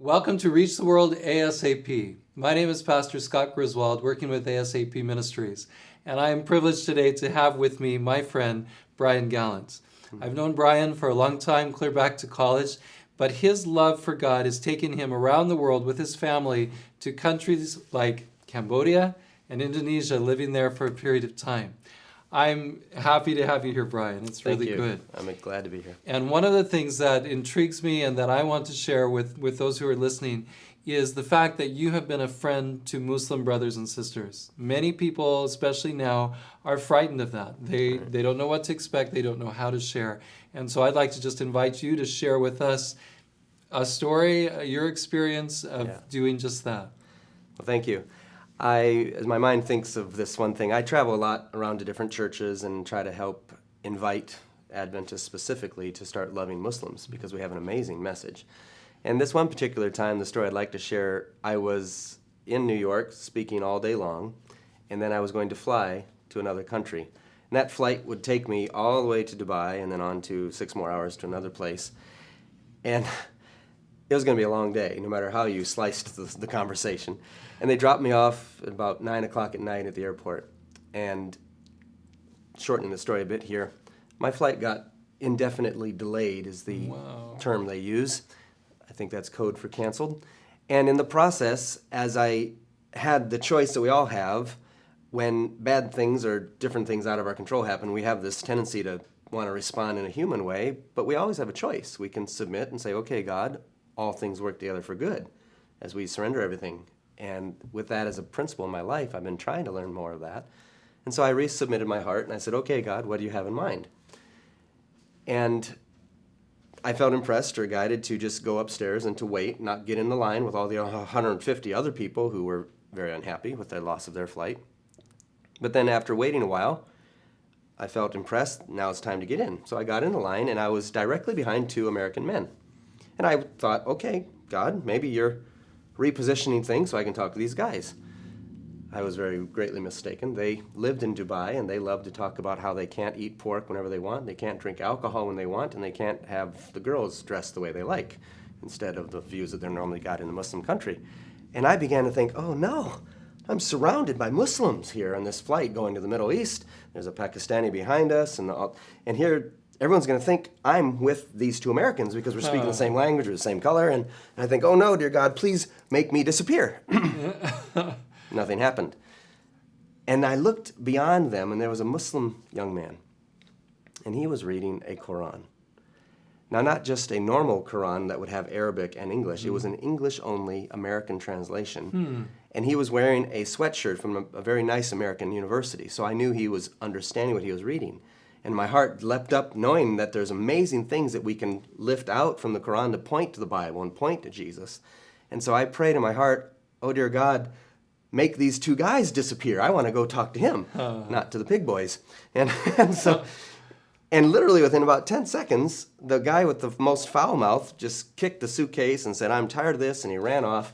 Welcome to Reach the World ASAP. My name is Pastor Scott Griswold, working with ASAP Ministries, and I am privileged today to have with me my friend, Bryan Gallant. I've known Bryan for a long time, clear back to college, but his love for God has taken him around the world with his family to countries like Cambodia and Indonesia, living there for a period of time. I'm happy to have you here, Bryan. It's really Thank you. good. I'm glad to be here. And one of the things that intrigues me and that I want to share with those who are listening is the fact that you have been a friend to Muslim brothers and sisters. Many people, especially now, are frightened of that. They don't know what to expect. They don't know how to share. And so I'd like to just invite you to share with us a story, your experience of doing just that. Well, thank you. As my mind thinks of this one thing, I travel a lot around to different churches and try to help invite Adventists specifically to start loving Muslims because we have an amazing message. And this one particular time, the story I'd like to share, I was in New York speaking all day long, and then I was going to fly to another country. And that flight would take me all the way to Dubai and then on to 6 more hours to another place. And it was going to be a long day, no matter how you sliced the conversation. And they dropped me off at about 9 o'clock at night at the airport. And shortening the story a bit here, my flight got indefinitely delayed is the term they use. I think that's code for canceled. And in the process, as I had the choice that we all have, when bad things or different things out of our control happen, we have this tendency to want to respond in a human way, but we always have a choice. We can submit and say, okay, God, all things work together for good as we surrender everything. And with that as a principle in my life, I've been trying to learn more of that. And so I resubmitted my heart and I said, okay, God, what do you have in mind? And I felt impressed or guided to just go upstairs and to wait, not get in the line with all the 150 other people who were very unhappy with the loss of their flight. But then after waiting a while, I felt impressed. Now it's time to get in. So I got in the line and I was directly behind 2 American men. And I thought, okay, God, maybe you're repositioning things so I can talk to these guys. I was very greatly mistaken. They lived in Dubai and they love to talk about how they can't eat pork whenever they want, they can't drink alcohol when they want, and they can't have the girls dressed the way they like, instead of the views that they're normally got in the Muslim country. And I began to think, oh no, I'm surrounded by Muslims here on this flight going to the Middle East. There's a Pakistani behind us, and here everyone's going to think I'm with these 2 Americans because we're speaking the same language or the same color. And I think, oh no, dear God, please make me disappear. Nothing happened. And I looked beyond them, and there was a Muslim young man. And he was reading a Quran. Now, not just a normal Quran that would have Arabic and English. It was an English-only American translation. And he was wearing a sweatshirt from a very nice American university. So I knew he was understanding what he was reading. And my heart leapt up knowing that there's amazing things that we can lift out from the Quran to point to the Bible and point to Jesus. And so I prayed in my heart, oh dear God, make these 2 guys disappear. I want to go talk to him, not to the pig boys. And literally within about 10 seconds, the guy with the most foul mouth just kicked the suitcase and said, I'm tired of this, and he ran off.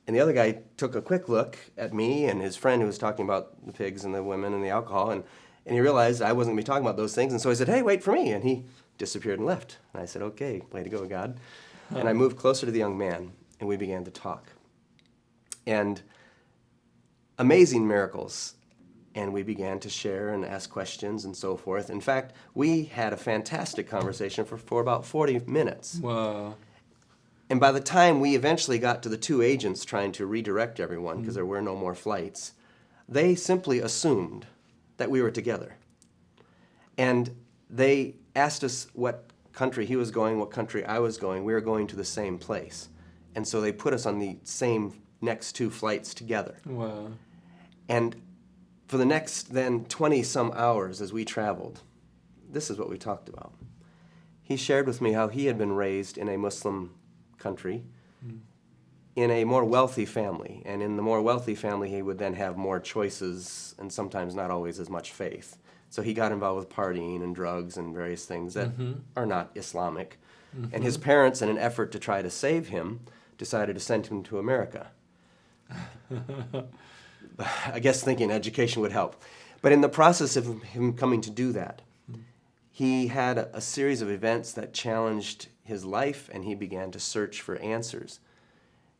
And the other guy took a quick look at me and his friend who was talking about the pigs and the women and the alcohol, and he realized I wasn't going to be talking about those things, and so he said, hey, wait for me, and he disappeared and left. And I said, okay, way to go, God. And I moved closer to the young man, and we began to talk. And amazing miracles, and we began to share and ask questions and so forth. In fact, we had a fantastic conversation for about 40 minutes. Wow. And by the time we eventually got to the 2 agents trying to redirect everyone, because there were no more flights, they simply assumed that we were together. And they asked us what country he was going, what country I was going. We were going to the same place. And so they put us on the same next 2 flights together. Wow. And for the next then 20-some hours as we traveled, this is what we talked about. He shared with me how he had been raised in a Muslim country, in a more wealthy family. And in the more wealthy family, he would then have more choices and sometimes not always as much faith. So he got involved with partying and drugs and various things that are not Islamic. And his parents, in an effort to try to save him, decided to send him to America. I guess thinking education would help. But in the process of him coming to do that, he had a series of events that challenged his life, and he began to search for answers.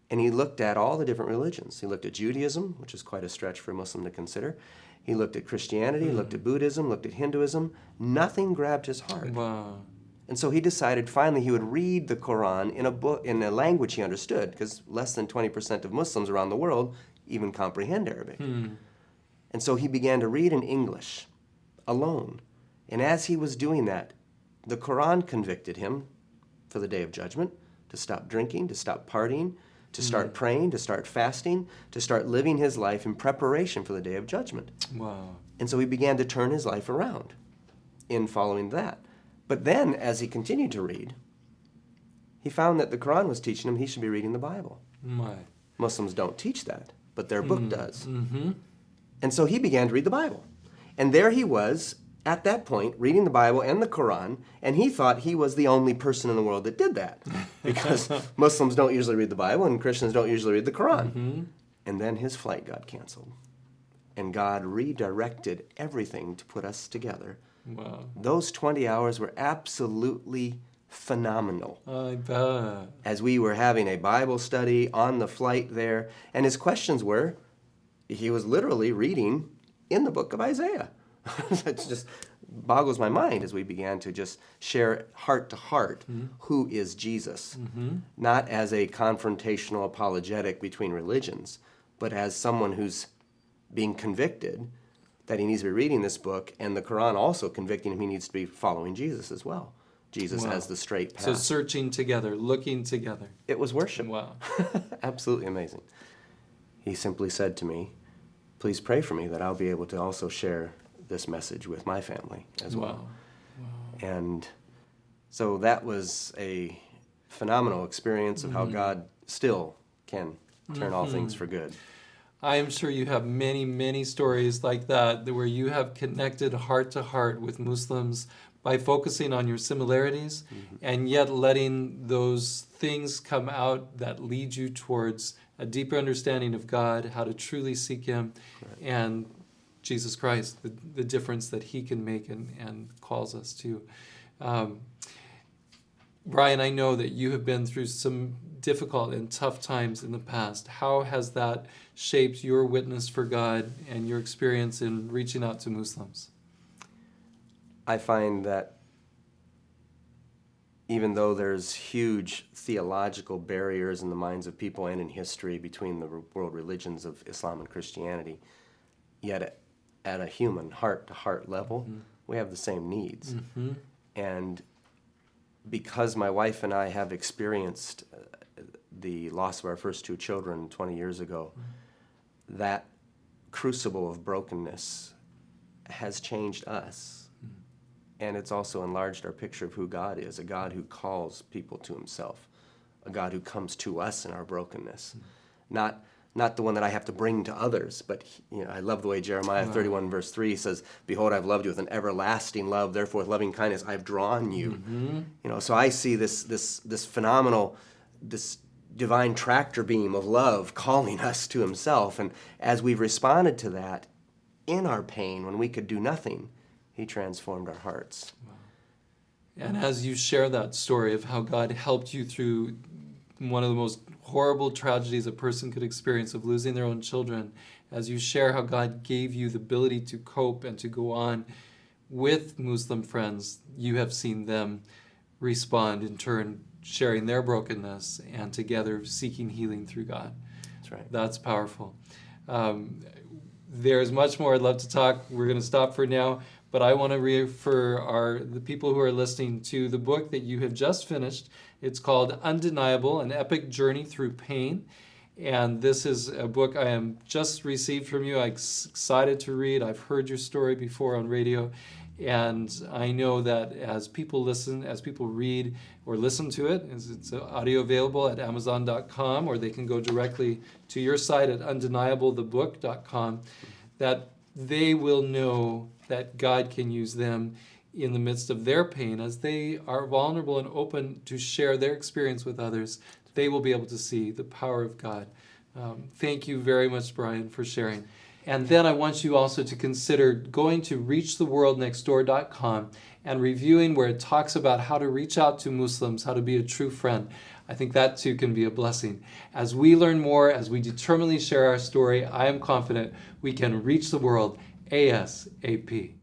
And he looked at all the different religions. He looked at Judaism, which is quite a stretch for a Muslim to consider. He looked at Christianity, looked at Buddhism, looked at Hinduism. Nothing grabbed his heart. Wow. And so he decided finally he would read the Quran in a book, in a language he understood, because less than 20% of Muslims around the world even comprehend Arabic. And so he began to read in English, alone. And as he was doing that, the Quran convicted him for the day of judgment, to stop drinking, to stop partying, to start praying, to start fasting, to start living his life in preparation for the day of judgment. Wow. And so he began to turn his life around in following that. But then, as he continued to read, he found that the Quran was teaching him he should be reading the Bible. My. Muslims don't teach that, but their book does. Mm-hmm. And so he began to read the Bible. And there he was, at that point, reading the Bible and the Quran, and he thought he was the only person in the world that did that. Because Muslims don't usually read the Bible, and Christians don't usually read the Quran. And then his flight got canceled. And God redirected everything to put us together. Wow. Those 20 hours were absolutely phenomenal. I bet. As we were having a Bible study on the flight there, and his questions were, he was literally reading in the book of Isaiah. It just boggles my mind as we began to just share heart to heart who is Jesus, not as a confrontational apologetic between religions, but as someone who's being convicted that he needs to be reading this book, and the Quran also convicting him he needs to be following Jesus as well. Jesus Wow. as the straight path. So searching together, looking together. It was worship. Wow. Absolutely amazing. He simply said to me, please pray for me that I'll be able to also share this message with my family as well. Wow. And so that was a phenomenal experience of how God still can turn all things for good. I am sure you have many, many stories like that where you have connected heart to heart with Muslims by focusing on your similarities and yet letting those things come out that lead you towards a deeper understanding of God, how to truly seek Him, and Jesus Christ, the difference that He can make and calls us to. Bryan, I know that you have been through some difficult and tough times in the past. How has that shaped your witness for God and your experience in reaching out to Muslims? I find that even though there's huge theological barriers in the minds of people and in history between the world religions of Islam and Christianity, yet at a human heart-to-heart level, we have the same needs. And because my wife and I have experienced the loss of our first two children 20 years ago, that crucible of brokenness has changed us. And it's also enlarged our picture of who God is, a God who calls people to Himself, a God who comes to us in our brokenness. Not the one that I have to bring to others, but I love the way Jeremiah 31 verse 3 says, "Behold, I've loved you with an everlasting love, therefore with loving kindness I've drawn you." So I see this phenomenal, this divine tractor beam of love calling us to Himself. And as we've responded to that in our pain when we could do nothing, He transformed our hearts. And as you share that story of how God helped you through one of the most horrible tragedies a person could experience of losing their own children, as you share how God gave you the ability to cope and to go on with Muslim friends, you have seen them respond in turn, sharing their brokenness and together seeking healing through God. That's right. That's powerful. There's much more I'd love to talk. We're going to stop for now, but I want to refer the people who are listening to the book that you have just finished. It's called Undeniable, An Epic Journey Through Pain. And this is a book I am just received from you. I'm excited to read. I've heard your story before on radio. And I know that as people listen, as people read or listen to it, it's audio available at Amazon.com, or they can go directly to your site at undeniablethebook.com, that they will know that God can use them in the midst of their pain. As they are vulnerable and open to share their experience with others, they will be able to see the power of God. Thank you very much, Bryan, for sharing. And then I want you also to consider going to reachtheworldnextdoor.com and reviewing where it talks about how to reach out to Muslims, how to be a true friend. I think that too can be a blessing. As we learn more, as we determinedly share our story, I am confident we can reach the world ASAP.